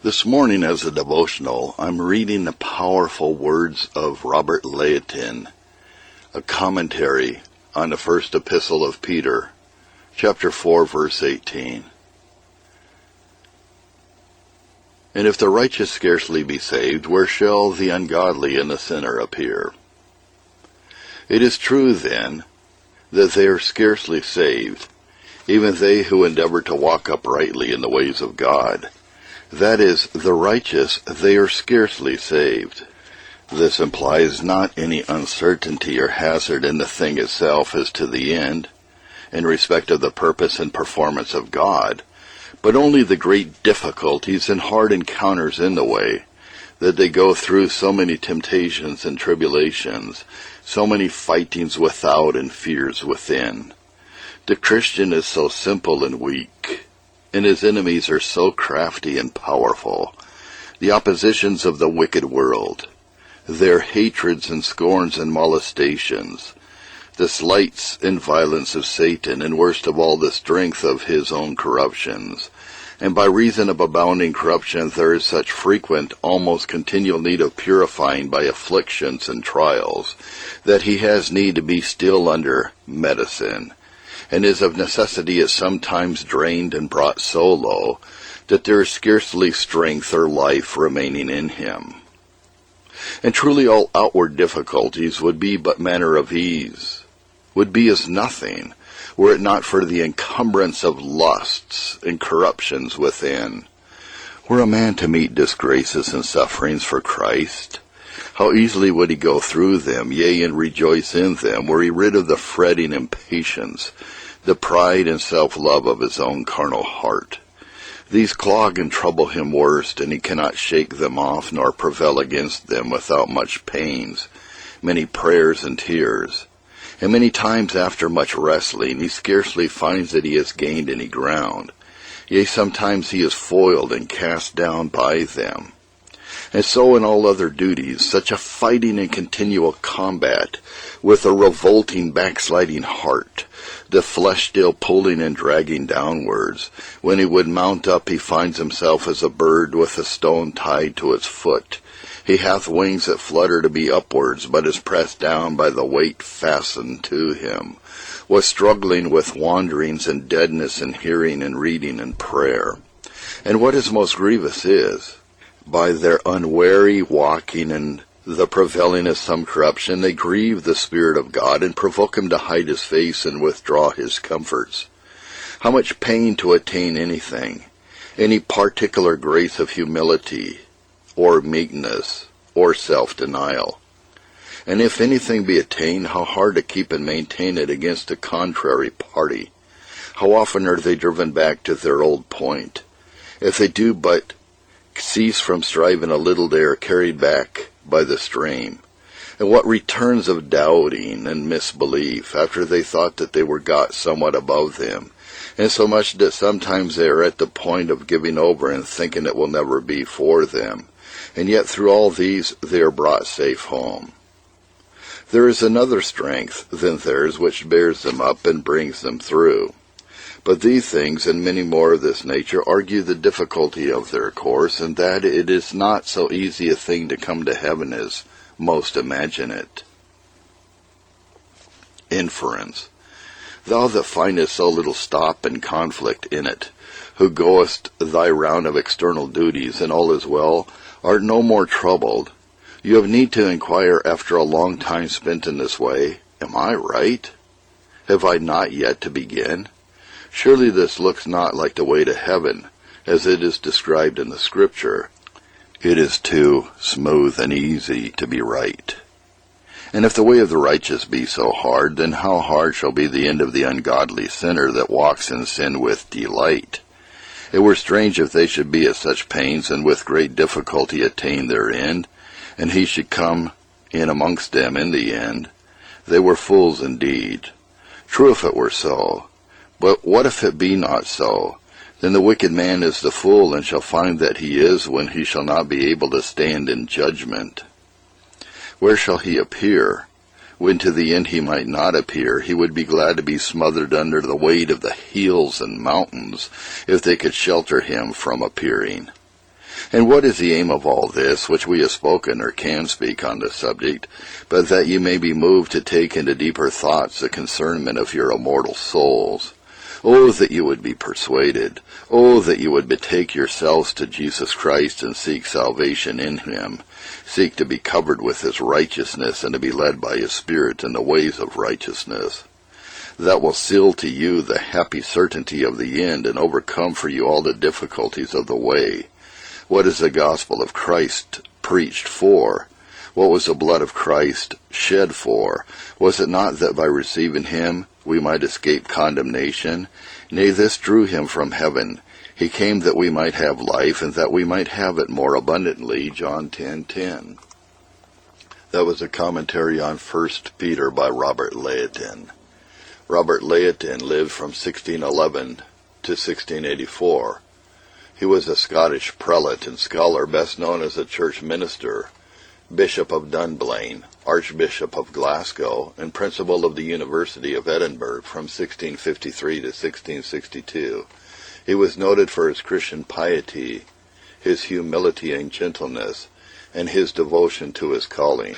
This morning as a devotional, I'm reading the powerful words of Robert Leighton, a commentary on the first Epistle of Peter, chapter 4, verse 18. And if the righteous scarcely be saved, where shall the ungodly and the sinner appear? It is true, then, that they are scarcely saved, even they who endeavor to walk uprightly in the ways of God. That is, the righteous, they are scarcely saved. This implies not any uncertainty or hazard in the thing itself as to the end, in respect of the purpose and performance of God, but only the great difficulties and hard encounters in the way, that they go through so many temptations and tribulations, so many fightings without and fears within. The Christian is so simple and weak, and his enemies are so crafty and powerful, the oppositions of the wicked world, their hatreds and scorns and molestations, the slights and violence of Satan, and worst of all, the strength of his own corruptions. And by reason of abounding corruption, there is such frequent, almost continual need of purifying by afflictions and trials, that he has need to be still under medicine, and is of necessity at sometimes drained and brought so low, that there is scarcely strength or life remaining in him. And truly all outward difficulties would be but manner of ease, would be as nothing, were it not for the encumbrance of lusts and corruptions within. Were a man to meet disgraces and sufferings for Christ, how easily would he go through them, yea, and rejoice in them, were he rid of the fretting impatience, the pride and self-love of his own carnal heart. These clog and trouble him worst, and he cannot shake them off, nor prevail against them without much pains, many prayers and tears. And many times after much wrestling, he scarcely finds that he has gained any ground. Yea, sometimes he is foiled and cast down by them. And so in all other duties, such a fighting and continual combat, with a revolting, backsliding heart, the flesh still pulling and dragging downwards. When he would mount up, he finds himself as a bird with a stone tied to its foot. He hath wings that flutter to be upwards, but is pressed down by the weight fastened to him, was struggling with wanderings and deadness in hearing and reading and prayer. And what is most grievous is, by their unwary walking and the prevailing of some corruption, they grieve the Spirit of God, and provoke him to hide his face and withdraw his comforts. How much pain to attain anything, any particular grace of humility, or meekness, or self-denial. And if anything be attained, how hard to keep and maintain it against a contrary party. How often are they driven back to their old point. If they do but cease from striving a little, they are carried back by the stream. And what returns of doubting and misbelief, after they thought that they were got somewhat above them, and so much that sometimes they are at the point of giving over and thinking it will never be for them. And yet through all these they are brought safe home. There is another strength than theirs which bears them up and brings them through. But these things, and many more of this nature, argue the difficulty of their course, and that it is not so easy a thing to come to heaven as most imagine it. Inference. Thou that findest so little stop and conflict in it, who goest thy round of external duties, and all is well, art no more troubled. You have need to inquire after a long time spent in this way, am I right? Have I not yet to begin? Surely this looks not like the way to heaven, as it is described in the Scripture. It is too smooth and easy to be right. And if the way of the righteous be so hard, then how hard shall be the end of the ungodly sinner that walks in sin with delight? It were strange if they should be at such pains, and with great difficulty attain their end, and he should come in amongst them in the end. They were fools indeed. True, if it were so. But what if it be not so? Then the wicked man is the fool, and shall find that he is, when he shall not be able to stand in judgment. Where shall he appear? When to the end he might not appear, he would be glad to be smothered under the weight of the hills and mountains, if they could shelter him from appearing. And what is the aim of all this, which we have spoken or can speak on this subject, but that you may be moved to take into deeper thoughts the concernment of your immortal souls? Oh, that you would be persuaded. Oh, that you would betake yourselves to Jesus Christ and seek salvation in him. Seek to be covered with his righteousness and to be led by his Spirit in the ways of righteousness. That will seal to you the happy certainty of the end and overcome for you all the difficulties of the way. What is the gospel of Christ preached for? What was the blood of Christ shed for? Was it not that by receiving him we might escape condemnation? Nay, this drew him from heaven. He came that we might have life, and that we might have it more abundantly. John 10:10. That was a commentary on 1 Peter by Robert Leighton. Robert Leighton lived from 1611 to 1684. He was a Scottish prelate and scholar, best known as a church minister, Bishop of Dunblane, Archbishop of Glasgow, and Principal of the University of Edinburgh from 1653 to 1662. He was noted for his Christian piety, his humility and gentleness, and his devotion to his calling.